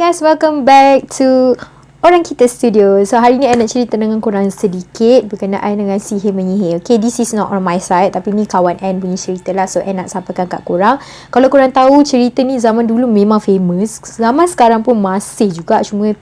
guys, welcome back to Orang Kita Studio. So hari ni I nak cerita dengan korang sedikit berkenaan dengan sihir menyihir. Okay, this is not on my side, tapi ni kawan Anne punya cerita lah. So Anne nak sampaikan kat korang. Kalau korang tahu, cerita ni zaman dulu memang famous. Zaman sekarang pun masih juga, cuma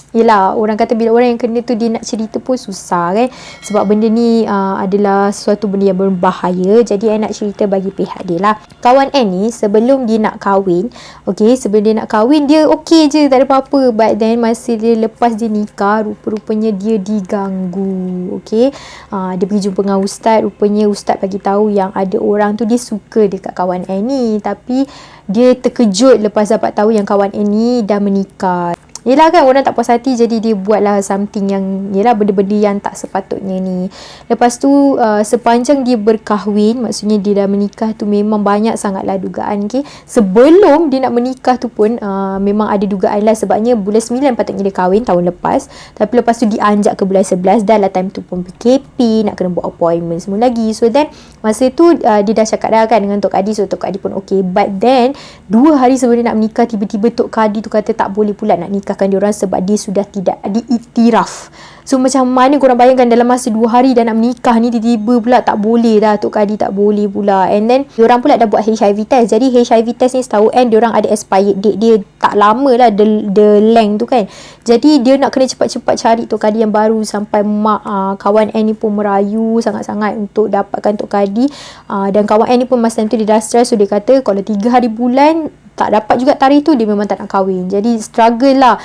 yelah, orang kata bila orang yang kena tu dia nak cerita pun susah kan. Sebab benda ni adalah suatu benda yang berbahaya. Jadi I nak cerita bagi pihak dia lah. Kawan Anne ni sebelum dia nak kahwin, sebelum dia nak kahwin dia okey je, tak ada apa-apa. But then masa dia lepas dia nikah, rupa-rupanya dia diganggu. Dia pergi jumpa dengan ustaz. Rupanya ustaz bagi tahu yang ada orang tu dia suka dekat kawan Anne ni. Tapi dia terkejut lepas dapat tahu yang kawan Anne ni dah menikah. Yelah kan, orang tak puas hati, jadi dia buatlah something yang yelah benda-benda yang tak sepatutnya ni. Lepas tu sepanjang dia berkahwin, maksudnya dia dah menikah tu, memang banyak sangatlah dugaan. Sebelum dia nak menikah tu pun memang ada dugaan lah. Sebabnya bulan 9 patutnya dia kahwin tahun lepas, tapi lepas tu dia anjak ke bulan 11. Dah lah time tu pun PKP, nak kena buat appointment semua lagi. So then masa tu dia dah cakap dah kan dengan Tok Kadi. So Tok Kadi pun okay. But then 2 hari sebelum dia nak menikah, tiba-tiba Tok Kadi tu kata tak boleh pula nak nikahkan diorang sebab dia sudah tidak diiktiraf. So macam mana korang bayangkan dalam masa 2 hari dah nak menikah ni, tiba-tiba pula tak boleh dah, Tok Kadi tak boleh pula. And then diorang pula dah buat HIV test. Jadi HIV test ni setahu and diorang ada expired date dia, tak lama lah the length tu kan. Jadi dia nak kena cepat-cepat cari Tok Kadi yang baru. Sampai mak kawan Anne ni pun merayu sangat-sangat untuk dapatkan Tok Kadi. Dan kawan Anne ni pun masa tu dia dah stress. So dia kata kalau 3 hari bulan tak dapat juga tarikh tu, dia memang tak nak kahwin. Jadi struggle lah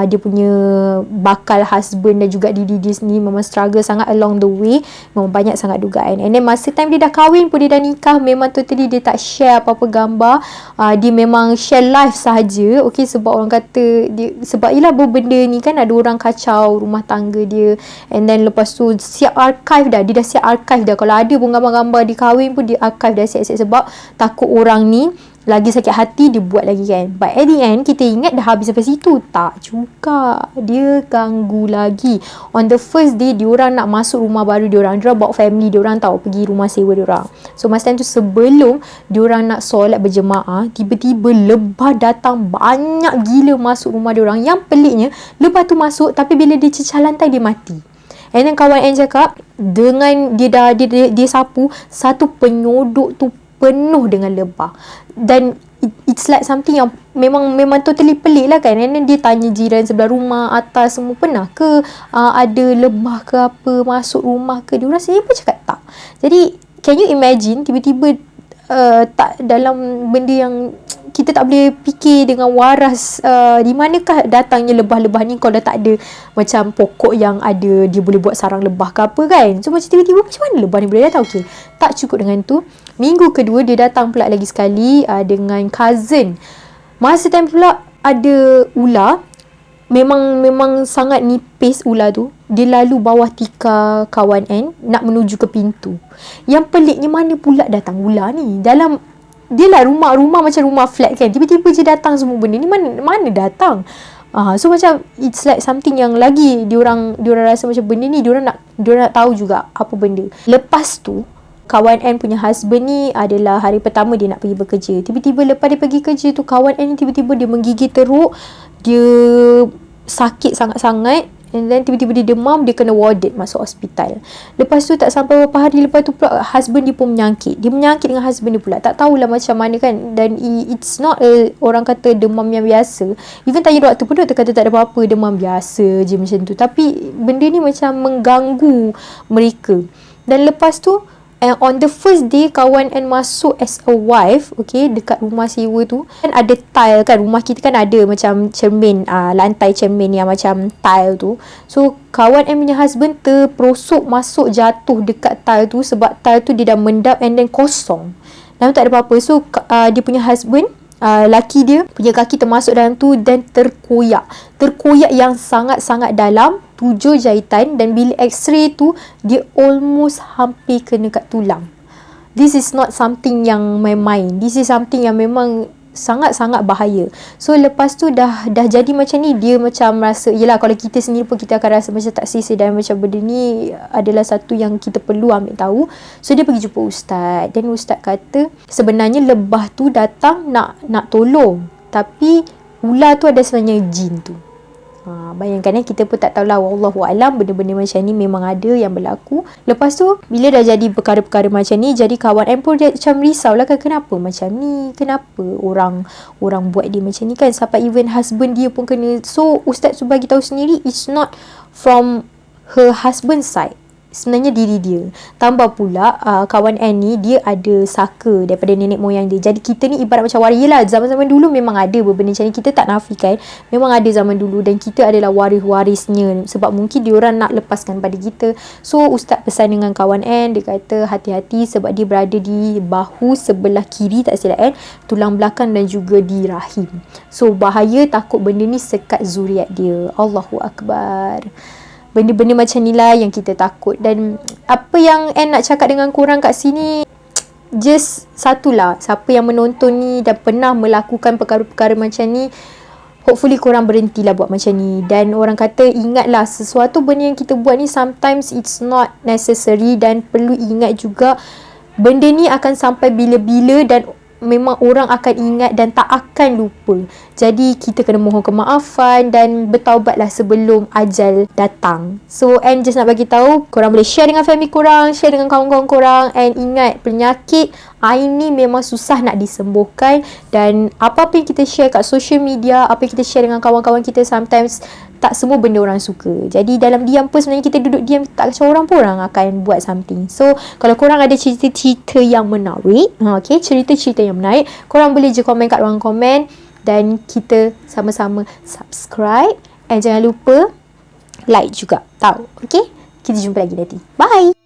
dia punya bakal husband dan juga diri dia sendiri. Memang struggle sangat along the way. Memang banyak sangat dugaan. And then masa time dia dah kahwin pun, dia dah nikah, memang totally dia tak share apa-apa gambar. Dia memang share live sahaja. Sebab orang kata dia, sebab yelah benda ni kan ada orang kacau rumah tangga dia. And then lepas tu siap archive dah. Dia dah siap archive dah. Kalau ada pun gambar-gambar dia kahwin pun dia archive dah siap-siap. Sebab takut orang ni lagi sakit hati, dia buat lagi kan. But at the end, kita ingat dah habis sampai situ. Tak juga. Dia ganggu lagi. On the first day, diorang nak masuk rumah baru diorang bawa family diorang tau, pergi rumah sewa diorang. So masa time tu sebelum diorang nak solat berjemaah, tiba-tiba lebah datang banyak gila masuk rumah diorang. Yang peliknya, lebah tu masuk, tapi bila dia cecah lantai, dia mati. And then kawan Anne cakap, dengan dia sapu, satu penyodok tu penuh dengan lebah. Dan it's like something yang memang totally pelik lah kan. And then dia tanya jiran sebelah rumah, atas semua, pernah ke ada lebah ke apa masuk rumah ke? Diorang sendiri pun cakap tak. Jadi can you imagine tiba-tiba tak dalam benda yang kita tak boleh fikir dengan waras, di manakah datangnya lebah-lebah ni kalau dah tak ada macam pokok yang ada dia boleh buat sarang lebah ke apa kan. So macam tiba-tiba macam mana lebah ni boleh datang. Tak cukup dengan tu, minggu kedua dia datang pula lagi sekali dengan cousin. Masa time pula ada ular. Memang sangat nipis ular tu. Dia lalu bawah tikar kawan Anne nak menuju ke pintu. Yang peliknya, mana pula datang ular ni? Dalam dia lah rumah macam rumah flat kan. Tiba-tiba je datang semua benda ni. Mana datang? So macam it's like something yang lagi diorang rasa macam benda ni diorang nak tahu juga apa benda. Lepas tu kawan Anne punya husband ni adalah hari pertama dia nak pergi bekerja. Tiba-tiba lepas dia pergi kerja tu, kawan Anne ni tiba-tiba dia menggigil teruk. Dia sakit sangat-sangat. And then tiba-tiba dia demam, dia kena warded, masuk hospital. Lepas tu tak sampai beberapa hari lepas tu pula husband dia pun menyangkit. Dia menyangkit dengan husband dia pula. Tak tahulah macam mana kan. Dan it's not orang kata demam yang biasa. Even tanya doktor pun, doktor kata tak ada apa-apa, demam biasa je macam tu. Tapi benda ni macam mengganggu mereka. Dan lepas tu on the first day kawan Anne masuk as a wife, dekat rumah sewa tu kan ada tile kan. Rumah kita kan ada macam cermin, lantai cermin yang macam tile tu. So kawan Anne punya husband terperosok masuk, jatuh dekat tile tu. Sebab tile tu dia dah mendap and then kosong, dalam tak ada apa-apa. So dia punya husband, laki dia punya kaki termasuk dalam tu dan terkoyak yang sangat-sangat dalam, 7 jahitan. Dan bila x-ray tu dia almost hampir kena kat tulang. This is not something yang main-main. This is something yang memang sangat-sangat bahaya. So lepas tu dah jadi macam ni, dia macam rasa, yelah kalau kita sendiri pun kita akan rasa macam tak selesa. Dan macam benda ni adalah satu yang kita perlu ambil tahu. So dia pergi jumpa ustaz. Dan ustaz kata sebenarnya lebah tu datang nak tolong, tapi ular tu ada sebenarnya jin tu. Bayangkan kita pun tak tahulah, wallahu alam, benda-benda macam ni memang ada yang berlaku. Lepas tu bila dah jadi perkara-perkara macam ni, jadi kawan M pun dia macam risaulah kan, kenapa macam ni, kenapa orang buat dia macam ni kan, sampai even husband dia pun kena. So ustaz tu bagi tahu sendiri, it's not from her husband side, sebenarnya diri dia. Tambah pula kawan Anne ni dia ada saka daripada nenek moyang dia. Jadi kita ni ibarat macam waris lah. Zaman-zaman dulu memang ada benda macam ni, kita tak nafikan, memang ada zaman dulu, dan kita adalah waris-warisnya, sebab mungkin diorang nak lepaskan pada kita. So ustaz pesan dengan kawan Anne, dia kata hati-hati sebab dia berada di bahu sebelah kiri, tak silap Anne, tulang belakang dan juga di rahim. So bahaya, takut benda ni sekat zuriat dia. Allahu Akbar. Benda-benda macam ni lah yang kita takut. Dan apa yang Anne nak cakap dengan korang kat sini, just satulah, siapa yang menonton ni dan pernah melakukan perkara-perkara macam ni, hopefully korang berhentilah buat macam ni. Dan orang kata, ingatlah sesuatu benda yang kita buat ni sometimes it's not necessary, dan perlu ingat juga benda ni akan sampai bila-bila dan memang orang akan ingat dan tak akan lupa. Jadi kita kena mohon kemaafan dan bertaubatlah sebelum ajal datang. So and just nak bagi tahu, korang boleh share dengan family korang, share dengan kawan-kawan korang, and ingat penyakit ini memang susah nak disembuhkan. Dan apa-apa yang kita share kat social media, apa yang kita share dengan kawan-kawan kita, sometimes tak semua benda orang suka. Jadi dalam diam pun sebenarnya kita duduk diam, tak kacau orang pun orang akan buat something. So kalau korang ada cerita-cerita yang menarik, cerita-cerita yang menarik, korang boleh je komen kat ruang komen, dan kita sama-sama subscribe, and jangan lupa like juga. Tahu? Okay? Kita jumpa lagi nanti. Bye!